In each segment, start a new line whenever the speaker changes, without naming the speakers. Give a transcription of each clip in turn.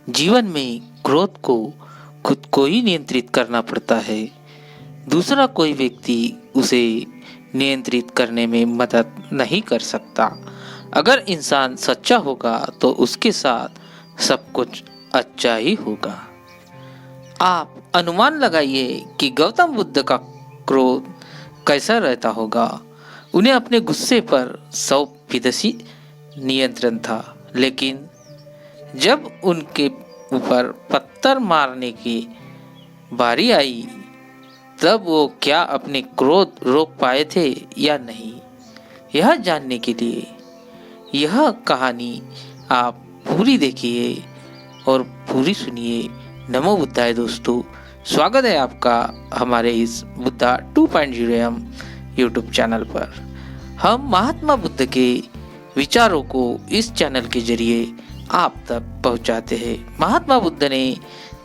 जीवन में क्रोध को खुद को ही नियंत्रित करना पड़ता है। दूसरा कोई व्यक्ति उसे नियंत्रित करने में मदद नहीं कर सकता। अगर इंसान सच्चा होगा तो उसके साथ सब कुछ अच्छा ही होगा। आप अनुमान लगाइए कि गौतम बुद्ध का क्रोध कैसा रहता होगा। उन्हें अपने गुस्से पर 100% नियंत्रण था, लेकिन जब उनके ऊपर पत्थर मारने की बारी आई तब वो क्या अपने क्रोध रोक पाए थे या नहीं। यह जानने के लिए यह कहानी आप पूरी देखिए और पूरी सुनिए। नमो बुद्धाय दोस्तों, स्वागत है आपका हमारे इस बुद्धा 2.0 यूट्यूब चैनल पर। हम महात्मा बुद्ध के विचारों को इस चैनल के जरिए आप तक पहुंचाते हैं। महात्मा बुद्ध ने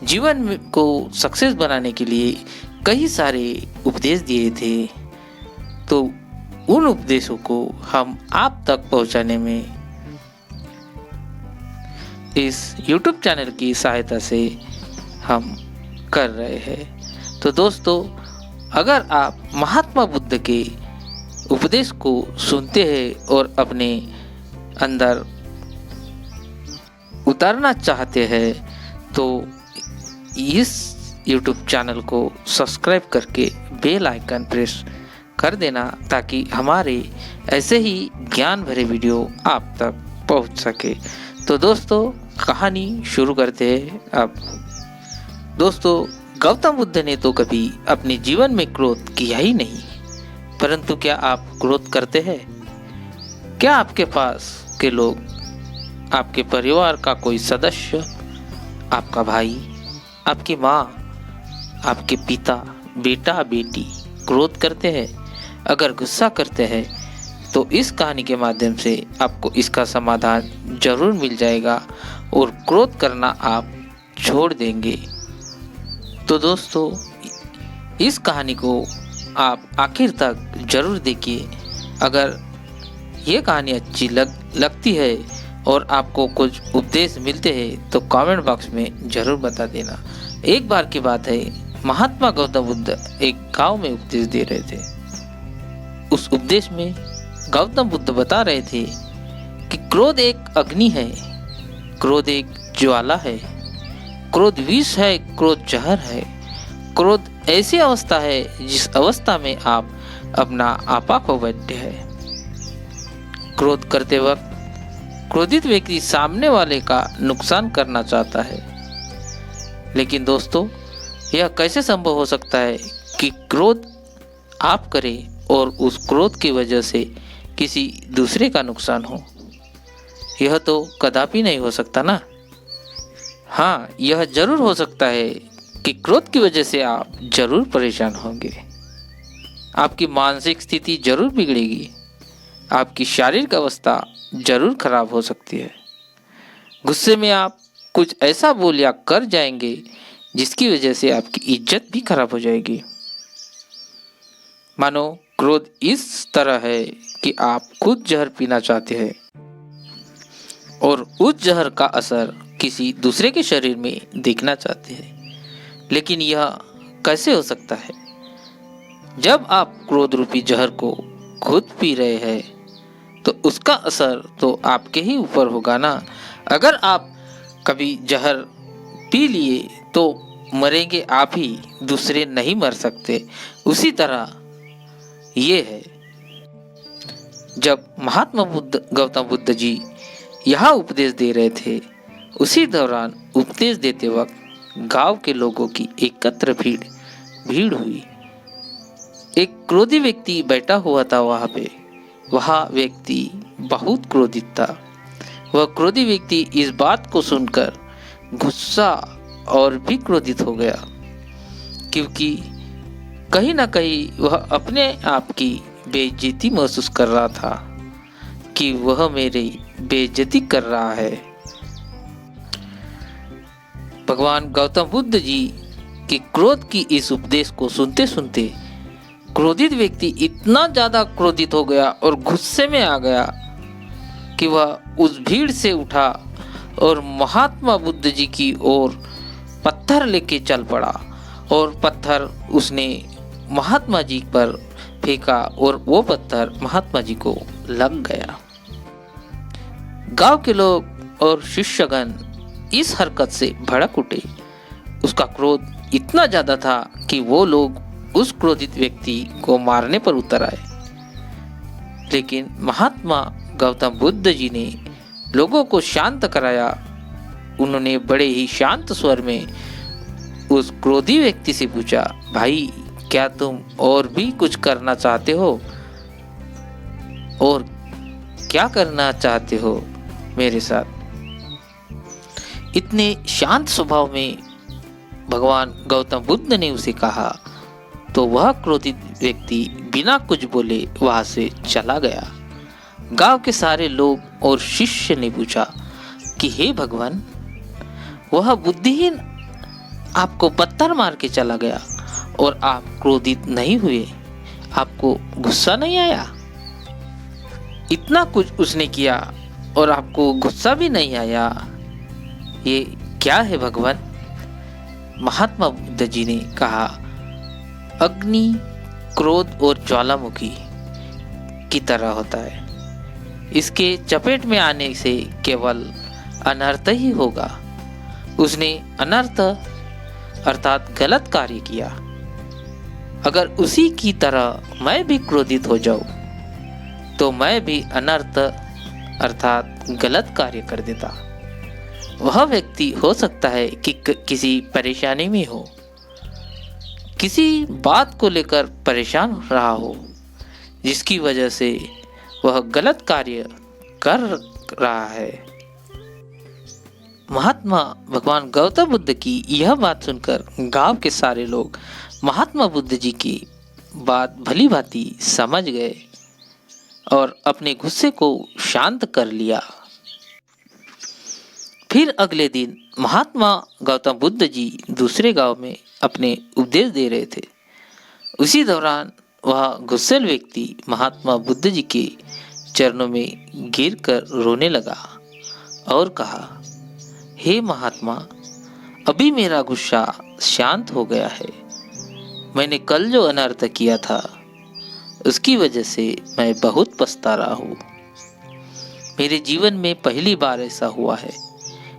जीवन को सक्सेस बनाने के लिए कई सारे उपदेश दिए थे, तो उन उपदेशों को हम आप तक पहुंचाने में इस YouTube चैनल की सहायता से हम कर रहे हैं। तो दोस्तों, अगर आप महात्मा बुद्ध के उपदेश को सुनते हैं और अपने अंदर उतारना चाहते हैं तो इस YouTube चैनल को सब्सक्राइब करके बेल आइकन प्रेस कर देना, ताकि हमारे ऐसे ही ज्ञान भरे वीडियो आप तक पहुंच सके। तो दोस्तों, कहानी शुरू करते हैं अब। दोस्तों, गौतम बुद्ध ने तो कभी अपने जीवन में क्रोध किया ही नहीं, परंतु क्या आप क्रोध करते हैं? क्या आपके पास के लोग, आपके परिवार का कोई सदस्य, आपका भाई, आपकी माँ, आपके पिता, बेटा बेटी क्रोध करते हैं? अगर गुस्सा करते हैं तो इस कहानी के माध्यम से आपको इसका समाधान जरूर मिल जाएगा और क्रोध करना आप छोड़ देंगे। तो दोस्तों, इस कहानी को आप आखिर तक जरूर देखिए। अगर ये कहानी अच्छी लगती है और आपको कुछ उपदेश मिलते हैं तो कमेंट बॉक्स में जरूर बता देना। एक बार की बात है, महात्मा गौतम बुद्ध एक गांव में उपदेश दे रहे थे। उस उपदेश में गौतम बुद्ध बता रहे थे कि क्रोध एक अग्नि है, क्रोध एक ज्वाला है, क्रोध विष है, क्रोध जहर है। क्रोध ऐसी अवस्था है जिस अवस्था में आप अपना आपा खो बैठे हैं। क्रोध करते वक्त क्रोधित व्यक्ति सामने वाले का नुकसान करना चाहता है, लेकिन दोस्तों, यह कैसे संभव हो सकता है कि क्रोध आप करें और उस क्रोध की वजह से किसी दूसरे का नुकसान हो? यह तो कदापि नहीं हो सकता ना। हाँ, यह जरूर हो सकता है कि क्रोध की वजह से आप जरूर परेशान होंगे, आपकी मानसिक स्थिति जरूर बिगड़ेगी, आपकी शारीरिक अवस्था जरूर खराब हो सकती है। गुस्से में आप कुछ ऐसा बोल या कर जाएंगे जिसकी वजह से आपकी इज्जत भी खराब हो जाएगी। मानो क्रोध इस तरह है कि आप खुद जहर पीना चाहते हैं और उस जहर का असर किसी दूसरे के शरीर में देखना चाहते हैं, लेकिन यह कैसे हो सकता है? जब आप क्रोध रूपी जहर को खुद पी रहे हैं तो उसका असर तो आपके ही ऊपर होगा ना। अगर आप कभी जहर पी लिए तो मरेंगे आप ही, दूसरे नहीं मर सकते। उसी तरह ये है। जब महात्मा बुद्ध गौतम बुद्ध जी यहाँ उपदेश दे रहे थे, उसी दौरान उपदेश देते वक्त गांव के लोगों की एकत्र भीड़ हुई। एक क्रोधी व्यक्ति बैठा हुआ था वहाँ पे। वह व्यक्ति बहुत क्रोधित था। वह क्रोधी व्यक्ति इस बात को सुनकर गुस्सा और भी क्रोधित हो गया, क्योंकि कहीं ना कहीं वह अपने आप की बेइज्जती महसूस कर रहा था कि वह मेरी बेइज्जती कर रहा है। भगवान गौतम बुद्ध जी के क्रोध की इस उपदेश को सुनते सुनते क्रोधित व्यक्ति इतना ज़्यादा क्रोधित हो गया और गुस्से में आ गया कि वह उस भीड़ से उठा और महात्मा बुद्ध जी की ओर पत्थर लेके चल पड़ा और पत्थर उसने महात्मा जी पर फेंका और वो पत्थर महात्मा जी को लग गया। गांव के लोग और शिष्यगण इस हरकत से भड़क उठे। उसका क्रोध इतना ज्यादा था कि वो लोग उस क्रोधित व्यक्ति को मारने पर उतर आए। लेकिन महात्मा गौतम बुद्ध जी ने लोगों को शांत कराया। उन्होंने बड़े ही शांत स्वर में उस क्रोधी व्यक्ति से पूछा, भाई क्या तुम और भी कुछ करना चाहते हो? और क्या करना चाहते हो मेरे साथ? इतने शांत स्वभाव में भगवान गौतम बुद्ध ने उसे कहा तो वह क्रोधित व्यक्ति बिना कुछ बोले वहां से चला गया। गांव के सारे लोग और शिष्य ने पूछा कि हे भगवान, वह बुद्धिहीन आपको पत्थर मार के चला गया और आप क्रोधित नहीं हुए? आपको गुस्सा नहीं आया? इतना कुछ उसने किया और आपको गुस्सा भी नहीं आया, ये क्या है भगवान? महात्मा बुद्ध जी ने कहा, अग्नि क्रोध और ज्वालामुखी की तरह होता है। इसके चपेट में आने से केवल अनर्थ ही होगा। उसने अनर्थ अर्थात गलत कार्य किया। अगर उसी की तरह मैं भी क्रोधित हो जाऊं तो मैं भी अनर्थ अर्थात गलत कार्य कर देता। वह व्यक्ति हो सकता है कि किसी परेशानी में हो, किसी बात को लेकर परेशान रहा हो, जिसकी वजह से वह गलत कार्य कर रहा है। महात्मा भगवान गौतम बुद्ध की यह बात सुनकर गांव के सारे लोग महात्मा बुद्ध जी की बात भली भांति समझ गए और अपने गुस्से को शांत कर लिया। फिर अगले दिन महात्मा गौतम बुद्ध जी दूसरे गांव में अपने उपदेश दे रहे थे। उसी दौरान वह गुस्सैल व्यक्ति महात्मा बुद्ध जी के चरणों में गिरकर रोने लगा और कहा, हे महात्मा, अभी मेरा गुस्सा शांत हो गया है। मैंने कल जो अनर्थ किया था उसकी वजह से मैं बहुत पछता रहा हूँ। मेरे जीवन में पहली बार ऐसा हुआ है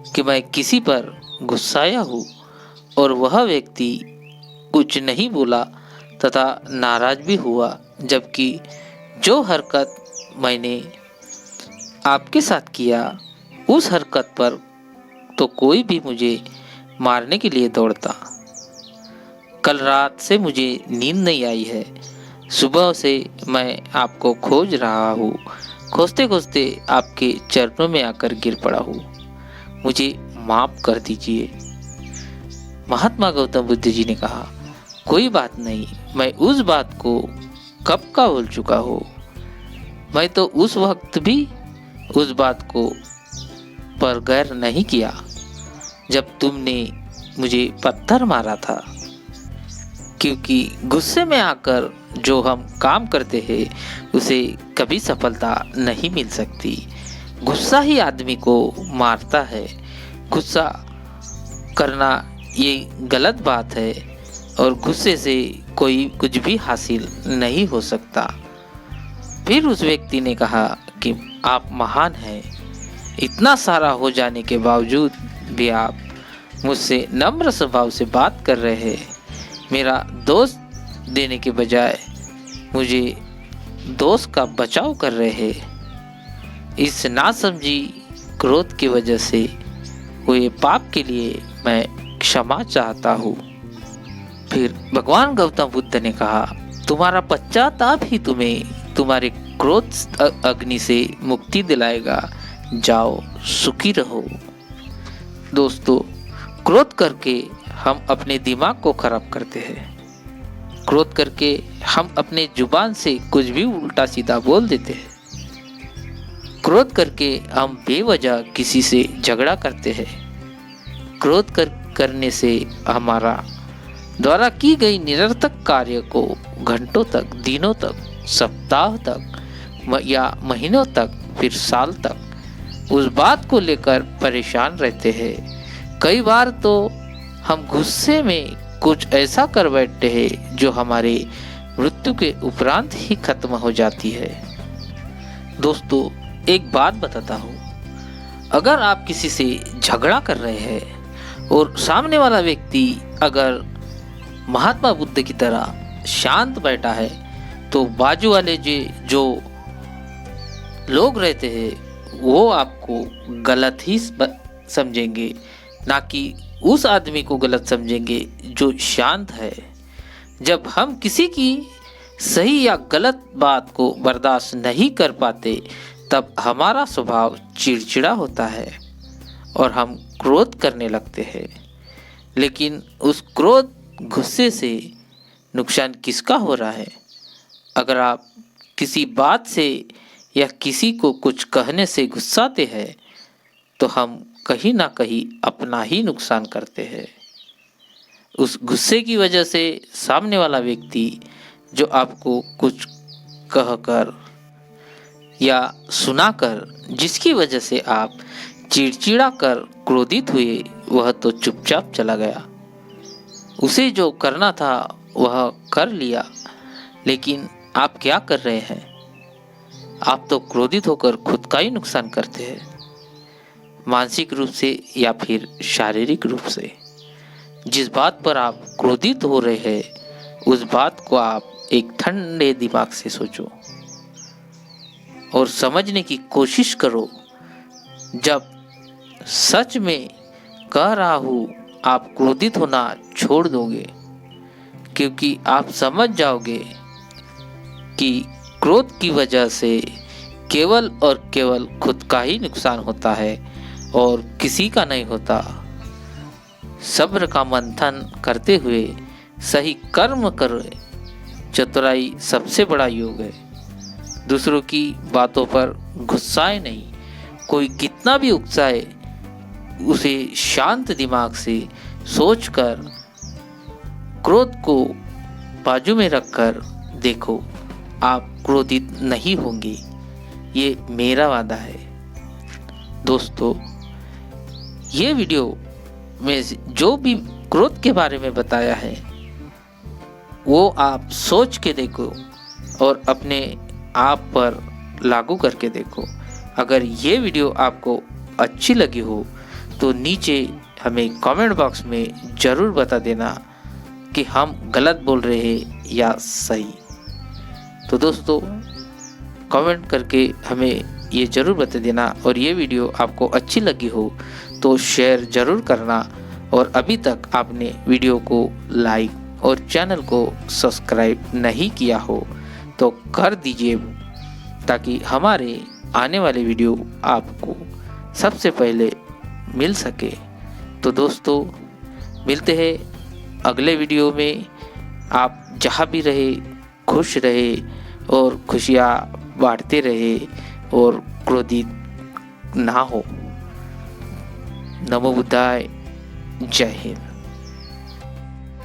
कि मैं किसी पर गुस्साया हूँ और वह व्यक्ति कुछ नहीं बोला तथा नाराज भी हुआ, जबकि जो हरकत मैंने आपके साथ किया उस हरकत पर तो कोई भी मुझे मारने के लिए दौड़ता। कल रात से मुझे नींद नहीं आई है। सुबह से मैं आपको खोज रहा हूँ। खोजते खोजते आपके चरणों में आकर गिर पड़ा हूँ। मुझे माफ कर दीजिए। महात्मा गौतम बुद्ध जी ने कहा, कोई बात नहीं, मैं उस बात को कब का भूल चुका हूँ। मैं तो उस वक्त भी उस बात को पर गौर नहीं किया जब तुमने मुझे पत्थर मारा था, क्योंकि गुस्से में आकर जो हम काम करते हैं उसे कभी सफलता नहीं मिल सकती। गुस्सा ही आदमी को मारता है। गुस्सा करना ये गलत बात है और गुस्से से कोई कुछ भी हासिल नहीं हो सकता। फिर उस व्यक्ति ने कहा कि आप महान हैं। इतना सारा हो जाने के बावजूद भी आप मुझसे नम्र स्वभाव से बात कर रहे हैं। मेरा दोष देने के बजाय मुझे दोष का बचाव कर रहे हैं। इस नासमझी क्रोध की वजह से हुए पाप के लिए मैं क्षमा चाहता हूँ। फिर भगवान गौतम बुद्ध ने कहा, तुम्हारा पश्चाताप ही तुम्हें तुम्हारे क्रोध अग्नि से मुक्ति दिलाएगा। जाओ, सुखी रहो। दोस्तों, क्रोध करके हम अपने दिमाग को खराब करते हैं। क्रोध करके हम अपने जुबान से कुछ भी उल्टा सीधा बोल देते हैं। क्रोध करके हम बेवजह किसी से झगड़ा करते हैं। क्रोध करने से हमारा द्वारा की गई निरर्थक कार्य को घंटों तक, दिनों तक, सप्ताह तक या महीनों तक, फिर साल तक उस बात को लेकर परेशान रहते हैं। कई बार तो हम गुस्से में कुछ ऐसा कर बैठते हैं जो हमारे मृत्यु के उपरांत ही खत्म हो जाती है। दोस्तों, एक बात बताता हूँ, अगर आप किसी से झगड़ा कर रहे हैं और सामने वाला व्यक्ति अगर महात्मा बुद्ध की तरह शांत बैठा है, तो बाजू वाले जो लोग रहते हैं वो आपको गलत ही समझेंगे, ना कि उस आदमी को गलत समझेंगे जो शांत है। जब हम किसी की सही या गलत बात को बर्दाश्त नहीं कर पाते, तब हमारा स्वभाव चिड़चिड़ा होता है और हम क्रोध करने लगते हैं। लेकिन उस क्रोध, गुस्से से नुकसान किसका हो रहा है? अगर आप किसी बात से या किसी को कुछ कहने से गुस्साते हैं, तो हम कहीं ना कहीं अपना ही नुकसान करते हैं। उस गुस्से की वजह से सामने वाला व्यक्ति जो आपको कुछ कहकर या सुनाकर, जिसकी वजह से आप चिड़चिड़ा कर क्रोधित हुए, वह तो चुपचाप चला गया। उसे जो करना था वह कर लिया, लेकिन आप क्या कर रहे हैं? आप तो क्रोधित होकर खुद का ही नुकसान करते हैं, मानसिक रूप से या फिर शारीरिक रूप से। जिस बात पर आप क्रोधित हो रहे हैं, उस बात को आप एक ठंडे दिमाग से सोचो और समझने की कोशिश करो। जब सच में कह रहा हूँ, आप क्रोधित होना छोड़ दोगे, क्योंकि आप समझ जाओगे कि क्रोध की वजह से केवल और केवल खुद का ही नुकसान होता है और किसी का नहीं होता। सब्र का मंथन करते हुए सही कर्म करे, चतुराई सबसे बड़ा योग है। दूसरों की बातों पर गुस्साए नहीं। कोई कितना भी उकसाए, उसे शांत दिमाग से सोचकर क्रोध को बाजू में रखकर देखो, आप क्रोधित नहीं होंगे। ये मेरा वादा है। दोस्तों, ये वीडियो में जो भी क्रोध के बारे में बताया है, वो आप सोच के देखो और अपने आप पर लागू करके देखो। अगर ये वीडियो आपको अच्छी लगी हो तो नीचे हमें कमेंट बॉक्स में ज़रूर बता देना कि हम गलत बोल रहे हैं या सही। तो दोस्तों, कमेंट करके हमें ये ज़रूर बता देना, और ये वीडियो आपको अच्छी लगी हो तो शेयर ज़रूर करना, और अभी तक आपने वीडियो को लाइक और चैनल को सब्सक्राइब नहीं किया हो तो कर दीजिए, ताकि हमारे आने वाले वीडियो आपको सबसे पहले मिल सके। तो दोस्तों, मिलते हैं अगले वीडियो में। आप जहाँ भी रहे खुश रहे और खुशियाँ बांटते रहे और क्रोधित ना हो। नमो बुद्धाय। जय हिंद।